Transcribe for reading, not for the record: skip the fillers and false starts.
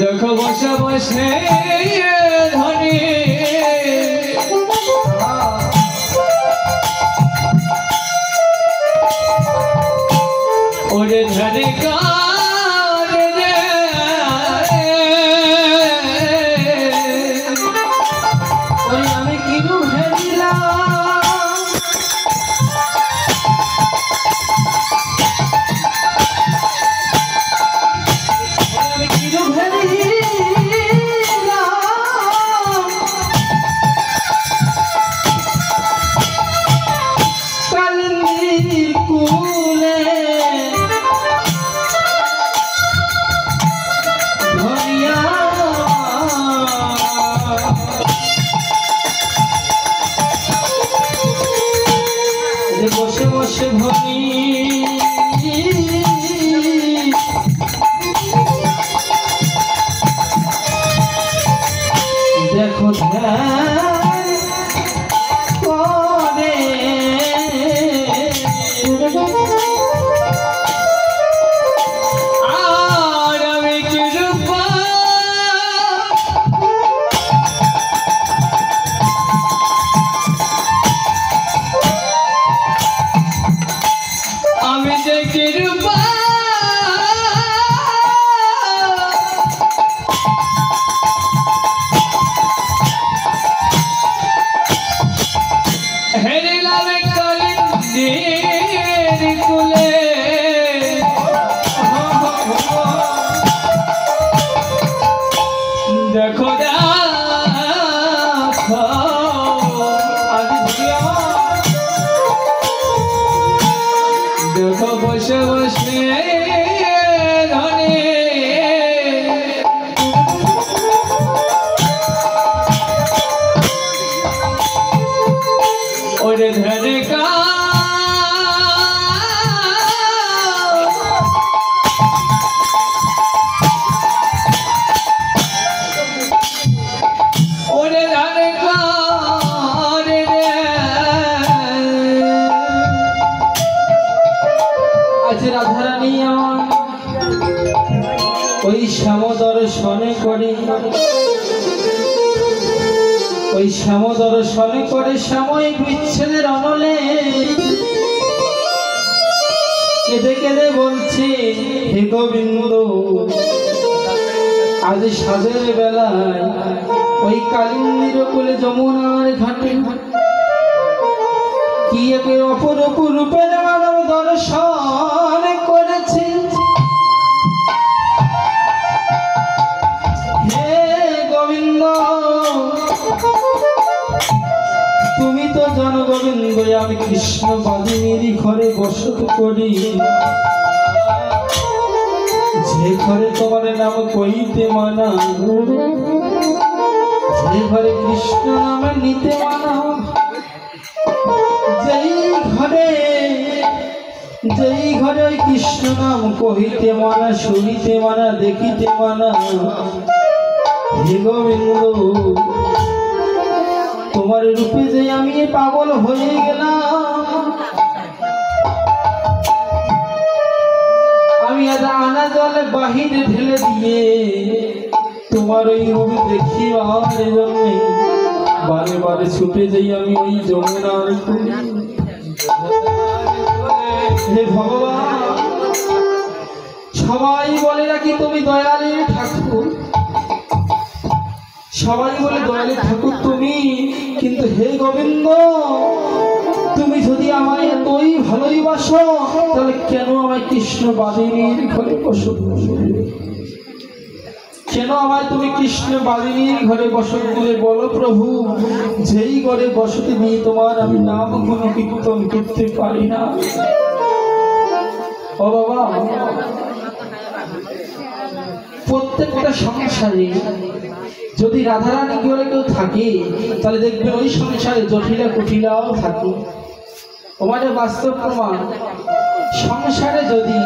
দেখো বসে বসে ধনী ওরে ধনী আমি কিনু ভেরিলাম বসে বসে ধনী দেখো আর আমি কি রূপা আমি দেখি রূপা হেরিলাম কালিন্দির কুলে দেখো দেখো বসে বসে ধনী ওরে ধনী ওরে ধনী আজ রাধারানী আমার ওই শ্যাম দর্শনে করে ওই শ্যাম দর্শনে করে শ্যামই বিচ্ছেদের অনলে কেঁদে কেঁদে বলছে হে গোবিন্দ আজ সাজের বেলায় ওই কালিন্দির কোলে যমুনার ঘাটে কি এক অপরূপ রূপের মানব দর্শন করেছে হে জানো গোবিন্দ আমি কৃষ্ণ বাদিনীর ঘরে বসত করি, যে ঘরে তোমার নাম কইতে মানা, যে ঘরে কৃষ্ণ নামে নিতে মানা, যেই ঘরে ওই কৃষ্ণ নাম কহিতে মানা, শুনিতে মানা, দেখিতে মানা, হে গোবিন্দ তোমার রূপে যে আমি পাগল হয়ে গেলাম, আমি আজ আনা জলে বাহিরে ঢেলে দিয়ে তোমার ওই রূপ দেখি আর জন্য বারে বারে ছুটে যাই আমি ওই যমুনার কোলে। হে ভগবান, সবাই বলে নাকি তুমি দয়ালের ঠাকুর, সবাই বলে দয়ালের ঠাকুর তুমি, কিন্তু হে গোবিন্দ তুমি যদি আমায় এতই ভালোই বাসো তাহলে কেন আমায় কৃষ্ণ বাদিনীর ঘরে বসত করলে? কেন আমায় তুমি কৃষ্ণ বাদিনীর ঘরে বসত করে বলো প্রভু, যেই ঘরে বসতে নিয়ে তোমার আমি নাম গুণ কীর্তন করতে পারি না। ও বাবা, প্রত্যেকটা সংসারে যদি রাধারানী বলে কেউ থাকে তাহলে দেখবেন ওই সংসারে জটিলা কুটিলাও থাকে। তোমাদের বাস্তব প্রমাণ, সংসারে যদি